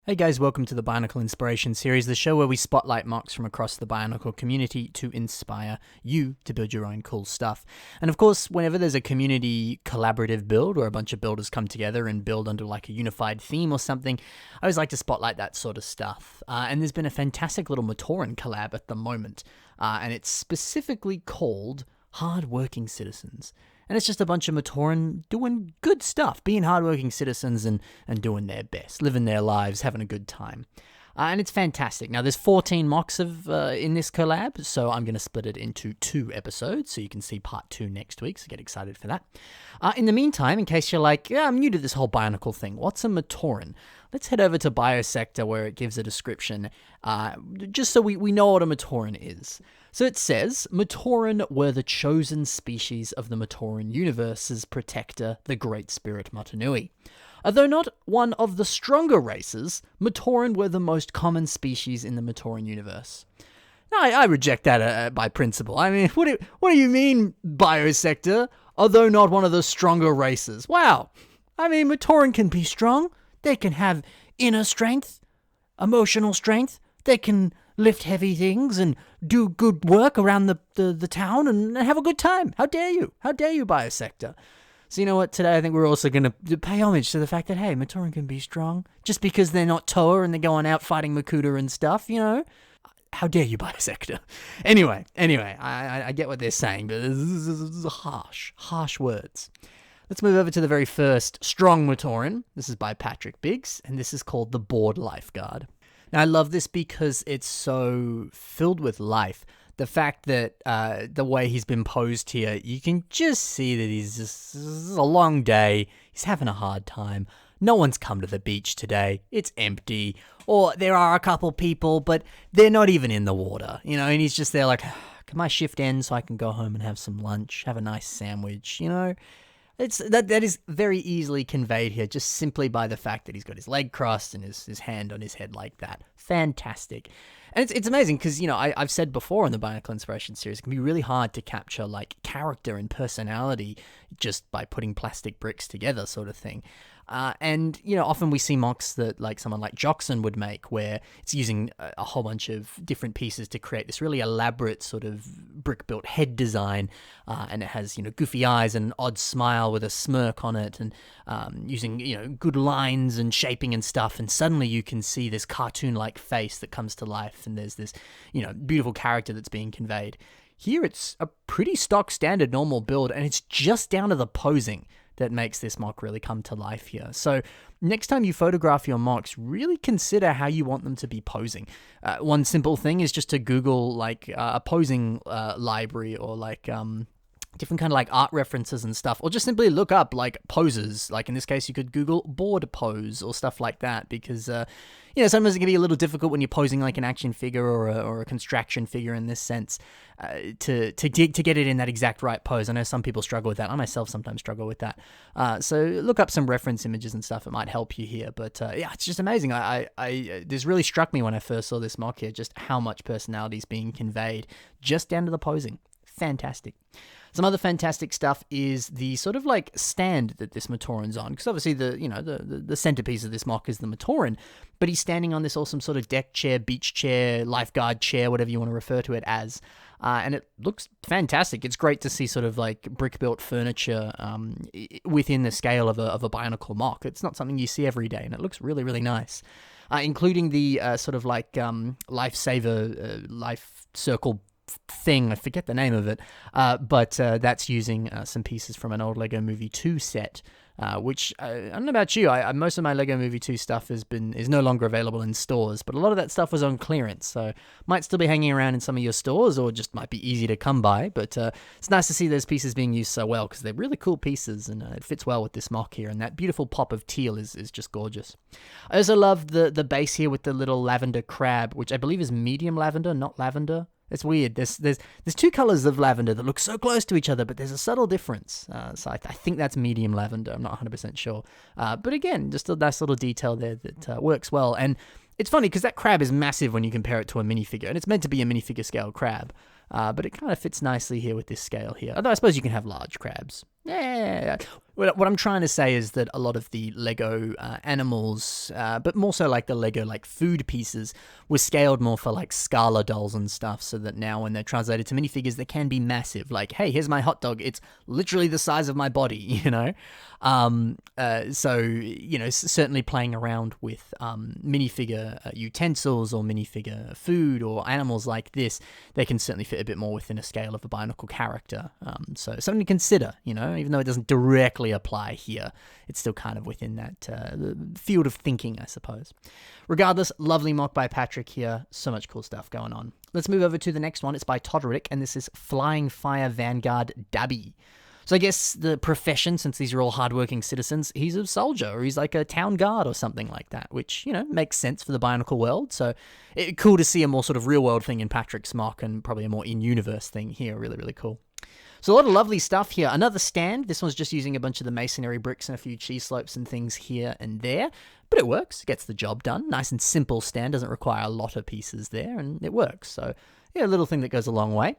Hey guys, welcome to the Bionicle Inspiration Series, the show where we spotlight MOCs from across the Bionicle community to inspire you to build your own cool stuff. And of course, whenever there's a community collaborative build where a bunch of builders come together and build under like a unified theme or something, I always like to spotlight that sort of stuff. And there's been a fantastic little Matoran collab at the moment, and it's specifically called Hardworking Citizens. And it's just a bunch of Matoran doing good stuff, being hardworking citizens and doing their best, living their lives, having a good time. And it's fantastic. Now, there's 14 MOCs in this collab, so I'm going to split it into 2 episodes, so you can see part 2 next week, so get excited for that. In the meantime, in case you're like, yeah, I'm new to this whole Bionicle thing, what's a Matoran? Let's head over to Biosector where it gives a description, just so we know what a Matoran is. So it says, Matoran were the chosen species of the Matoran universe's protector, the Great Spirit Motunui. Although not one of the stronger races, Matoran were the most common species in the Matoran universe. Now, I reject that by principle. I mean, what do you mean, Biosector? Although not one of the stronger races. Wow. I mean, Matoran can be strong. They can have inner strength, emotional strength. They can lift heavy things and do good work around the town and have a good time. How dare you? How dare you, Biosector? So you know what? Today I think we're also going to pay homage to the fact that, hey, Matoran can be strong. Just because they're not Toa and they're going out fighting Makuta and stuff, you know? How dare you, Biosector? Anyway, I get what they're saying, but this is harsh words. Let's move over to the very first strong Matoran. This is by Patrick Biggs, and this is called the Bored Lifeguard. Now, I love this because it's so filled with life. The fact that the way he's been posed here, you can just see that this is a long day. He's having a hard time. No one's come to the beach today. It's empty. Or there are a couple people, but they're not even in the water. You know, and he's just there like, can my shift end so I can go home and have some lunch, have a nice sandwich, you know? That is very easily conveyed here just simply by the fact that he's got his leg crossed and his hand on his head like that. Fantastic. And it's amazing because, you know, I've said before in the Bionicle Inspiration series, it can be really hard to capture like character and personality just by putting plastic bricks together sort of thing. And, you know, often we see MOCs that like someone like Joxon would make where it's using a whole bunch of different pieces to create this really elaborate sort of brick-built head design. And it has, you know, goofy eyes and an odd smile with a smirk on it and using, you know, good lines and shaping and stuff. And suddenly you can see this cartoon-like face that comes to life and there's this, you know, beautiful character that's being conveyed. Here it's a pretty stock standard normal build and it's just down to the posing that makes this MOC really come to life here. So next time you photograph your MOCs, really consider how you want them to be posing. One simple thing is just to Google like a posing library or like different kind of like art references and stuff, or just simply look up like poses. Like in this case, you could Google board pose or stuff like that because, you know, sometimes it can be a little difficult when you're posing like an action figure or a construction figure in this sense to get it in that exact right pose. I know some people struggle with that. I myself sometimes struggle with that. So look up some reference images and stuff. It might help you here. But yeah, it's just amazing. This really struck me when I first saw this MOC here, just how much personality is being conveyed just down to the posing. Fantastic. Some other fantastic stuff is the sort of like stand that this Matoran's on, because obviously the centerpiece of this MOC is the Matoran, but he's standing on this awesome sort of deck chair, beach chair, lifeguard chair, whatever you want to refer to it as, and it looks fantastic. It's great to see sort of like brick-built furniture within the scale of a Bionicle MOC. It's not something you see every day, and it looks really, really nice. Including the sort of like lifesaver, life circle thing, I forget the name of it, but that's using some pieces from an old Lego Movie 2 set, which I don't know about you, most of my Lego Movie 2 stuff is no longer available in stores, but a lot of that stuff was on clearance, so might still be hanging around in some of your stores or just might be easy to come by, but it's nice to see those pieces being used so well because they're really cool pieces and it fits well with this MOC here, and that beautiful pop of teal is just gorgeous. I also love the base here with the little lavender crab, which I believe is medium lavender, not lavender. It's weird. There's 2 colors of lavender that look so close to each other, but there's a subtle difference. So I think that's medium lavender. I'm not 100% sure. But again, just a nice little detail there that works well. And it's funny because that crab is massive when you compare it to a minifigure, and it's meant to be a minifigure scale crab. But it kind of fits nicely here with this scale here. Although I suppose you can have large crabs. Yeah. What I'm trying to say is that a lot of the Lego animals, but more so like the Lego like food pieces, were scaled more for like Scala dolls and stuff, so that now when they're translated to minifigures, they can be massive. Like, hey, here's my hot dog. It's literally the size of my body, you know? So, you know, certainly playing around with minifigure utensils or minifigure food or animals like this, they can certainly fit a bit more within a scale of a Bionicle character. So something to consider, you know, even though it doesn't directly apply here, it's still kind of within that field of thinking, I suppose. Regardless, lovely mock by Patrick here. So much cool stuff going on. Let's move over to the next one. It's by Toderick, and this is Flying Fire Vanguard Dabi. So I guess the profession, since these are all hardworking citizens, he's a soldier, or he's like a town guard or something like that, which, you know, makes sense for the Bionicle world. So cool to see a more sort of real-world thing in Patrick's mock, and probably a more in-universe thing here. Really, really cool. So a lot of lovely stuff here. Another stand. This one's just using a bunch of the masonry bricks and a few cheese slopes and things here and there. But it works. Gets the job done. Nice and simple stand. Doesn't require a lot of pieces there, and it works. So, yeah, a little thing that goes a long way.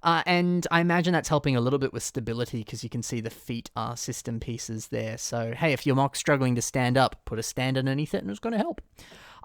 And I imagine that's helping a little bit with stability, because you can see the feet are system pieces there. So, hey, if your mock's struggling to stand up, put a stand underneath it and it's going to help.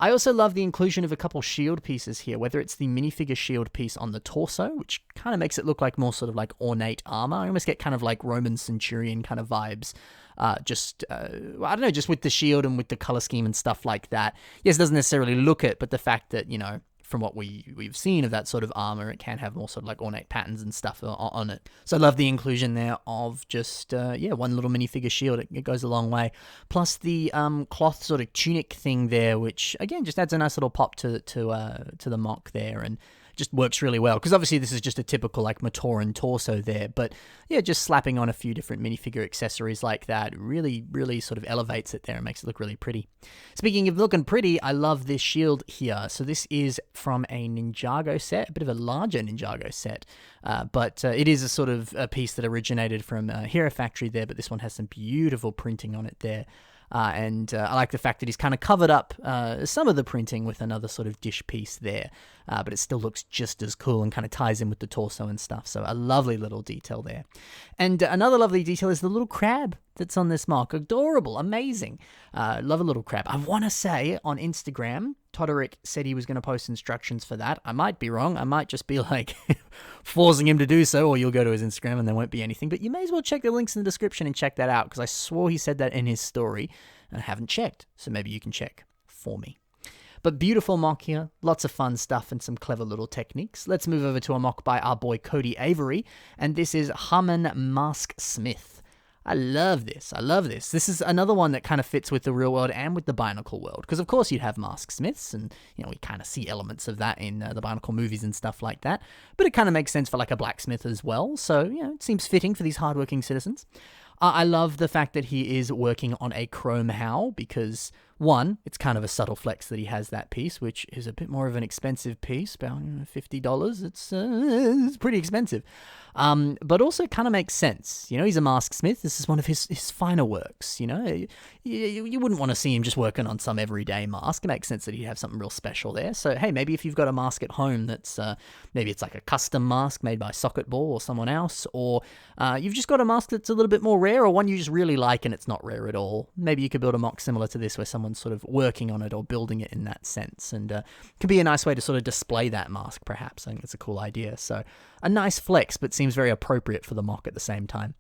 I also love the inclusion of a couple shield pieces here, whether it's the minifigure shield piece on the torso, which kind of makes it look like more sort of like ornate armor. I almost get kind of like Roman centurion kind of vibes. I don't know, just with the shield and with the color scheme and stuff like that. Yes, it doesn't necessarily look it, but the fact that, you know, from what we've seen of that sort of armor, it can have more sort of like ornate patterns and stuff on it. So I love the inclusion there of just, one little minifigure shield. It goes a long way. Plus the cloth sort of tunic thing there, which, again, just adds a nice little pop to the mock there, and just works really well, because obviously this is just a typical like Matoran torso there, but yeah, just slapping on a few different minifigure accessories like that really, really sort of elevates it there and makes it look really pretty. Speaking of looking pretty, I love this shield here. So this is from a Ninjago set, a bit of a larger Ninjago set, but it is a sort of a piece that originated from Hero Factory there, but this one has some beautiful printing on it there. And I like the fact that he's kind of covered up some of the printing with another sort of dish piece there, but it still looks just as cool and kind of ties in with the torso and stuff. So a lovely little detail there. And another lovely detail is the little crab that's on this mock. Adorable, amazing. Love a little crab. I want to say on Instagram, Toderick said he was going to post instructions for that. I might be wrong. I might just be like forcing him to do so, or you'll go to his Instagram and there won't be anything. But you may as well check the links in the description and check that out, because I swore he said that in his story and I haven't checked. So maybe you can check for me. But beautiful mock here. Lots of fun stuff and some clever little techniques. Let's move over to a mock by our boy Cody Avery. And this is Hahma Mask Smith. I love this. I love this. This is another one that kind of fits with the real world and with the Bionicle world. Because, of course, you'd have mask smiths, and, you know, we kind of see elements of that in the Bionicle movies and stuff like that. But it kind of makes sense for, like, a blacksmith as well. So, you know, it seems fitting for these hardworking citizens. I love the fact that he is working on a chrome howl, because, one, it's kind of a subtle flex that he has that piece, which is a bit more of an expensive piece, about $50. It's pretty expensive. But also kind of makes sense. You know, he's a mask smith. This is one of his finer works, you know. You wouldn't want to see him just working on some everyday mask. It makes sense that he'd have something real special there. So, hey, maybe if you've got a mask at home that's, maybe it's like a custom mask made by Socket Ball or someone else, or you've just got a mask that's a little bit more rare, or one you just really like and it's not rare at all. Maybe you could build a mock similar to this where someone's sort of working on it or building it in that sense, and could be a nice way to sort of display that mask, perhaps. I think it's a cool idea. So a nice flex, but seems very appropriate for the mock at the same time.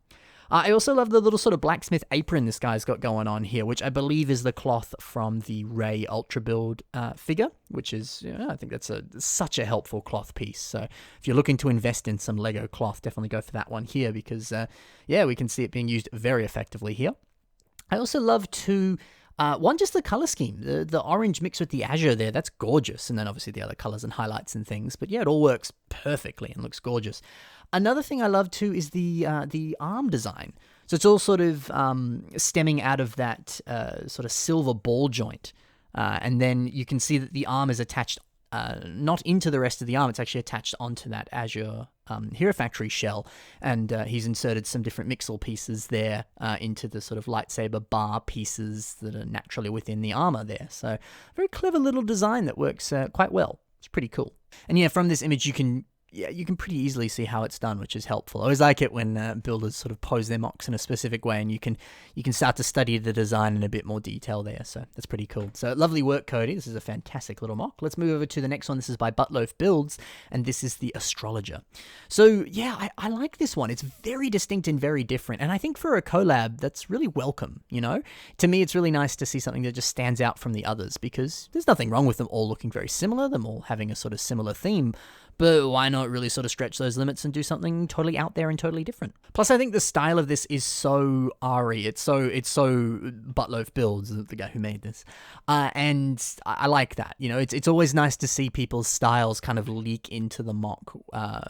I also love the little sort of blacksmith apron this guy's got going on here, which I believe is the cloth from the Ray Ultra Build figure, which is, you know, I think that's such a helpful cloth piece. So if you're looking to invest in some Lego cloth, definitely go for that one here, because, we can see it being used very effectively here. I also love just the color scheme, the orange mixed with the azure there, that's gorgeous. And then obviously the other colors and highlights and things. But yeah, it all works perfectly and looks gorgeous. Another thing I love too is the arm design. So it's all sort of stemming out of that sort of silver ball joint. And then you can see that the arm is attached not into the rest of the arm, it's actually attached onto that azure Hero Factory shell, and he's inserted some different mixel pieces there into the sort of lightsaber bar pieces that are naturally within the armor there. So very clever little design that works quite well. It's pretty cool. And yeah, from this image you can yeah, you can pretty easily see how it's done, which is helpful. I always like it when builders sort of pose their mocks in a specific way, and you can start to study the design in a bit more detail there. So that's pretty cool. So lovely work, Cody. This is a fantastic little mock. Let's move over to the next one. This is by Buttloaf Builds, and this is the Astrologer. So yeah, I like this one. It's very distinct and very different, and I think for a collab, that's really welcome. You know, to me, it's really nice to see something that just stands out from the others, because there's nothing wrong with them all looking very similar, them all having a sort of similar theme. But why not really sort of stretch those limits and do something totally out there and totally different? Plus, I think the style of this is so Ari. It's so Buttloaf Builds, the guy who made this, and I like that. You know, it's always nice to see people's styles kind of leak into the mock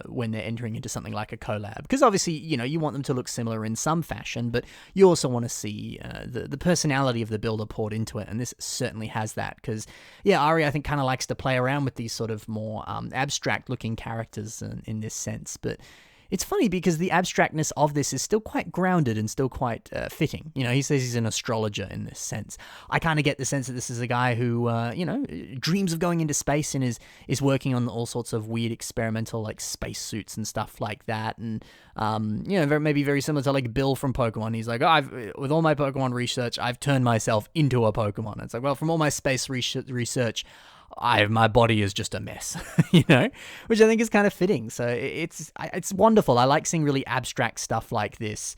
when they're entering into something like a collab, because obviously, you know, you want them to look similar in some fashion, but you also want to see the personality of the builder poured into it, and this certainly has that. Because yeah, Ari, I think, kind of likes to play around with these sort of more abstract looking characters in this sense, but it's funny because the abstractness of this is still quite grounded and still quite fitting. You know, he says he's an astrologer in this sense. I kind of get the sense that this is a guy who, you know, dreams of going into space and is working on all sorts of weird experimental, like, space suits and stuff like that. And, you know, maybe very similar to, like, Bill from Pokemon. He's like, with all my Pokemon research, I've turned myself into a Pokemon. And it's like, well, from all my space research, my body is just a mess, you know, which I think is kind of fitting. So it's wonderful. I like seeing really abstract stuff like this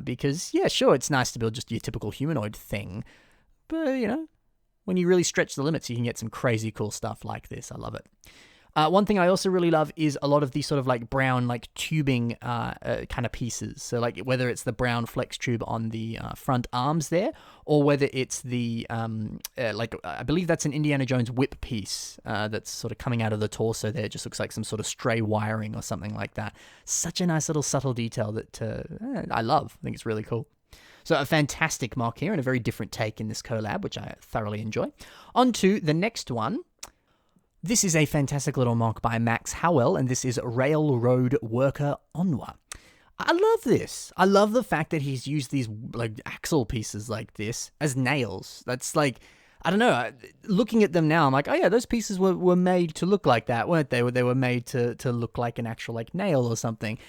because, yeah, sure, it's nice to build just your typical humanoid thing. But, you know, when you really stretch the limits, you can get some crazy cool stuff like this. I love it. One thing I also really love is a lot of these sort of like brown, like tubing kind of pieces. So like whether it's the brown flex tube on the front arms there, or whether it's the, like I believe that's an Indiana Jones whip piece that's sort of coming out of the torso there. It just looks like some sort of stray wiring or something like that. Such a nice little subtle detail that I love. I think it's really cool. So a fantastic mock here and a very different take in this collab, which I thoroughly enjoy. On to the next one. This is a fantastic little mock by Max Howell, and this is Railroad Worker Onewa. I love this. I love the fact that he's used these like axle pieces like this as nails. That's like, I don't know, looking at them now, I'm like, oh yeah, those pieces were made to look like that, weren't they? They were made to look like an actual like nail or something,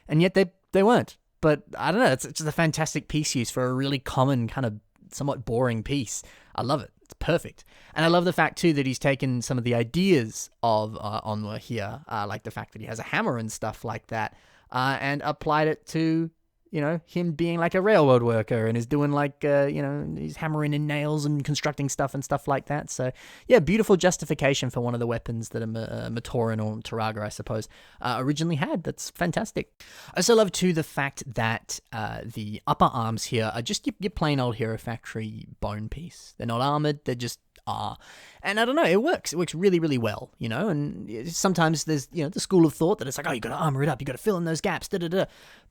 and yet they weren't. But I don't know, it's just a fantastic piece use for a really common kind of somewhat boring piece. I love it. It's perfect. And I love the fact, too, that he's taken some of the ideas of Onewa here, like the fact that he has a hammer and stuff like that, and applied it to, you know, him being like a railroad worker and is doing like, you know, he's hammering in nails and constructing stuff and stuff like that. So, yeah, beautiful justification for one of the weapons that a Matoran or Taraga, I suppose, originally had. That's fantastic. I also love, too, the fact that the upper arms here are just your plain old Hero Factory bone piece. They're not armored, they're just are. And I don't know, it works. It works really, really well, you know, and sometimes there's, you know, the school of thought that it's like, oh, you got to armor it up, you got to fill in those gaps, da-da-da.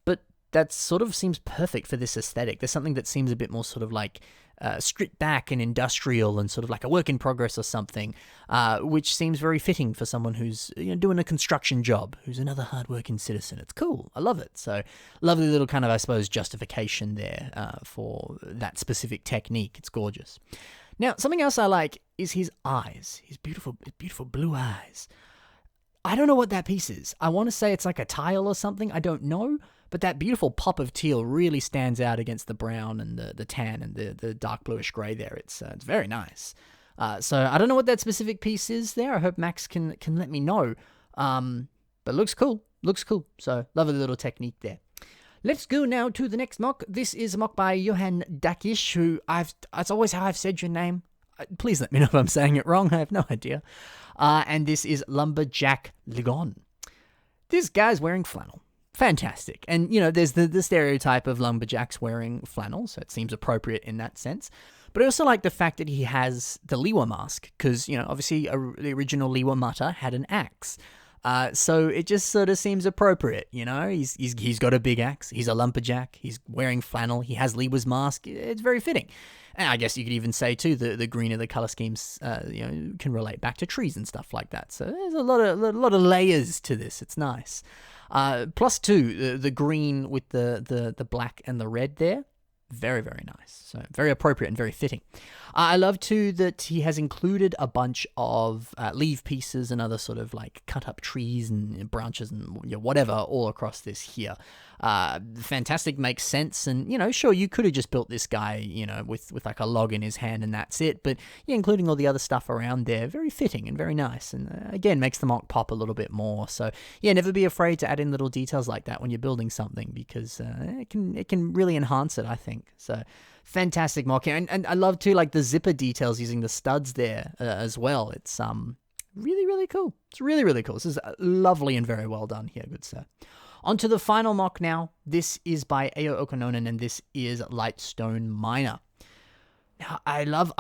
But that sort of seems perfect for this aesthetic. There's something that seems a bit more sort of like stripped back and industrial and sort of like a work in progress or something, which seems very fitting for someone who's, you know, doing a construction job, who's another hardworking citizen. It's cool. I love it. So lovely little kind of, I suppose, justification there for that specific technique. It's gorgeous. Now, something else I like is his eyes, his beautiful blue eyes. I don't know what that piece is. I want to say it's like a tile or something. I don't know. But that beautiful pop of teal really stands out against the brown and the tan and the dark bluish grey there. It's very nice. So I don't know what that specific piece is there. I hope Max can let me know. But looks cool. Looks cool. So lovely little technique there. Let's go now to the next mock. This is a mock by Johan Dakish, who that's always how I've said your name. Please let me know if I'm saying it wrong. I have no idea. And this is Lumberjack Ligon. This guy's wearing flannel. Fantastic. And, you know, there's the stereotype of lumberjacks wearing flannel, so it seems appropriate in that sense. But I also like the fact that he has the Liwa mask, because, you know, obviously the original Liwa Mutta had an axe. So it just sort of seems appropriate, you know? He's got a big axe, he's a lumberjack, he's wearing flannel, he has Liwa's mask. It's very fitting. And I guess you could even say, too, the green of the color schemes, you know, can relate back to trees and stuff like that. So there's a lot of layers to this. It's nice. Plus, too, the green with the black and the red there. Very, very nice. So very appropriate and very fitting. I love too that he has included a bunch of leaf pieces and other sort of like cut up trees and branches and whatever all across this here. Fantastic, makes sense. And, sure, you could have just built this guy, with like a log in his hand and that's it. But yeah, including all the other stuff around there, very fitting and very nice. And again, makes the mock pop a little bit more. So yeah, never be afraid to add in little details like that when you're building something, because it can really enhance it, I think. So fantastic mock here. And I love too, like the zipper details using the studs there as well. It's really, really cool. It's really, really cool. This is lovely and very well done here, good sir. On to the final mock now. This is by Ao Okononen, and this is Lightstone Miner. Now, I love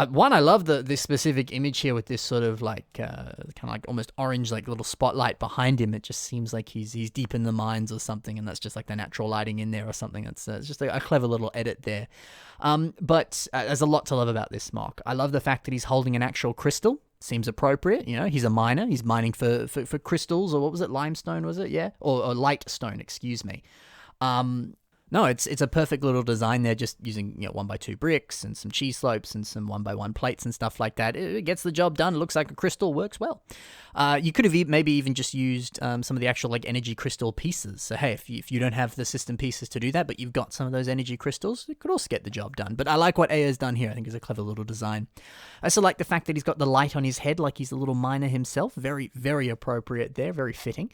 the specific image here with this sort of like kind of like almost orange like little spotlight behind him. It just seems like he's deep in the mines or something, and that's just like the natural lighting in there or something. It's just a clever little edit there. But there's a lot to love about this mock. I love the fact that he's holding an actual crystal. Seems appropriate, he's a miner. He's mining for crystals, or what was it, limestone, was it? Yeah, or lightstone, excuse me. No, it's a perfect little design there, just using 1x2 bricks and some cheese slopes and some 1x1 plates and stuff like that. It gets the job done. It looks like a crystal, works well. You could have maybe even just used some of the actual like energy crystal pieces. So hey, if you don't have the system pieces to do that, but you've got some of those energy crystals, it could also get the job done. But I like what Aya's done here. I think it's a clever little design. I also like the fact that he's got the light on his head, like he's a little miner himself. Very, very appropriate there. Very fitting.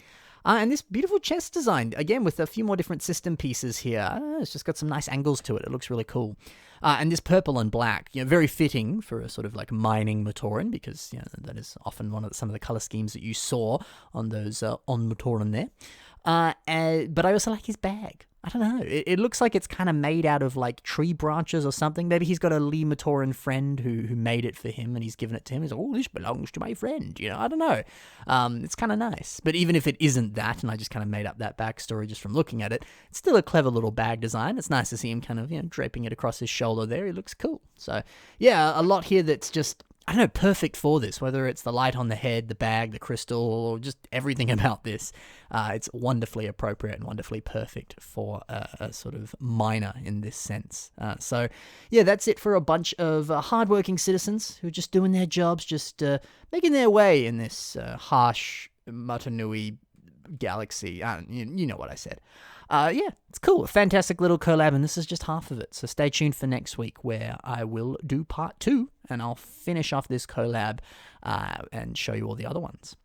And this beautiful chest design, again, with a few more different system pieces here. It's just got some nice angles to it. It looks really cool. And this purple and black, very fitting for a sort of like mining Matoran, because that is often some of the color schemes that you saw on those on Matoran there. But I also like his bag. I don't know. It looks like it's kind of made out of like tree branches or something. Maybe he's got a Lee Matoran friend who made it for him and he's given it to him. He's like, oh, this belongs to my friend. I don't know. It's kind of nice. But even if it isn't that, and I just kind of made up that backstory just from looking at it, it's still a clever little bag design. It's nice to see him kind of, draping it across his shoulder there. He looks cool. So yeah, a lot here that's just, I don't know, perfect for this, whether it's the light on the head, the bag, the crystal, or just everything about this. It's wonderfully appropriate and wonderfully perfect for a sort of miner in this sense. So, yeah, that's it for a bunch of hardworking citizens who are just doing their jobs, just making their way in this harsh Matanui galaxy. You know what I said. Yeah, it's cool. A fantastic little collab, and this is just half of it. So stay tuned for next week, where I will do part 2, and I'll finish off this collab and show you all the other ones.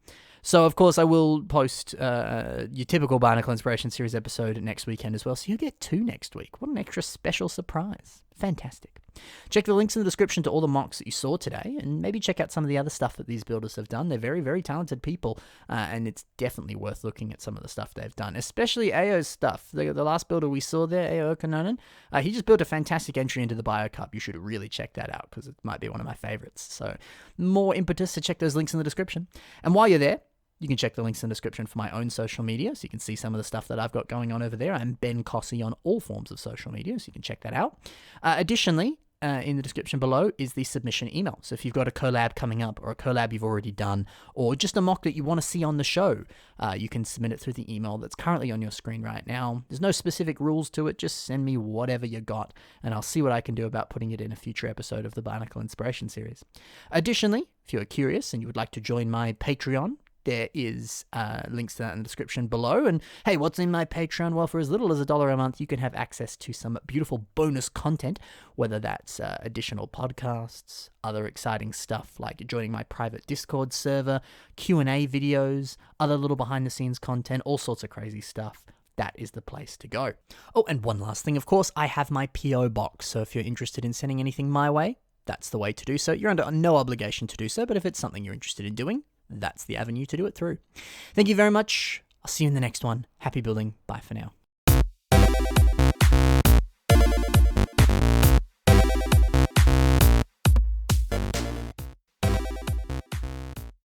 So, of course, I will post your typical Bionicle Inspiration Series episode next weekend as well, so you get 2 next week. What an extra special surprise. Fantastic. Check the links in the description to all the mocks that you saw today, and maybe check out some of the other stuff that these builders have done. They're very, very talented people, and it's definitely worth looking at some of the stuff they've done, especially Ao's stuff. The last builder we saw there, Ao Okononen, he just built a fantastic entry into the Bio Cup. You should really check that out, because it might be one of my favorites. So more impetus to check those links in the description. And while you're there, you can check the links in the description for my own social media, so you can see some of the stuff that I've got going on over there. I'm Ben Cossy on all forms of social media, so you can check that out. Additionally, in the description below is the submission email. So if you've got a collab coming up, or a collab you've already done, or just a mock that you want to see on the show, you can submit it through the email that's currently on your screen right now. There's no specific rules to it. Just send me whatever you got, and I'll see what I can do about putting it in a future episode of the Bionicle Inspiration Series. Additionally, if you're curious and you would like to join my Patreon, there is links to that in the description below. And hey, what's in my Patreon? Well, for as little as $1 a month, you can have access to some beautiful bonus content, whether that's additional podcasts, other exciting stuff like joining my private Discord server, Q&A videos, other little behind-the-scenes content, all sorts of crazy stuff. That is the place to go. Oh, and one last thing, of course, I have my P.O. box. So if you're interested in sending anything my way, that's the way to do so. You're under no obligation to do so, but if it's something you're interested in doing, that's the avenue to do it through. Thank you very much. I'll see you in the next one. Happy building. Bye for now.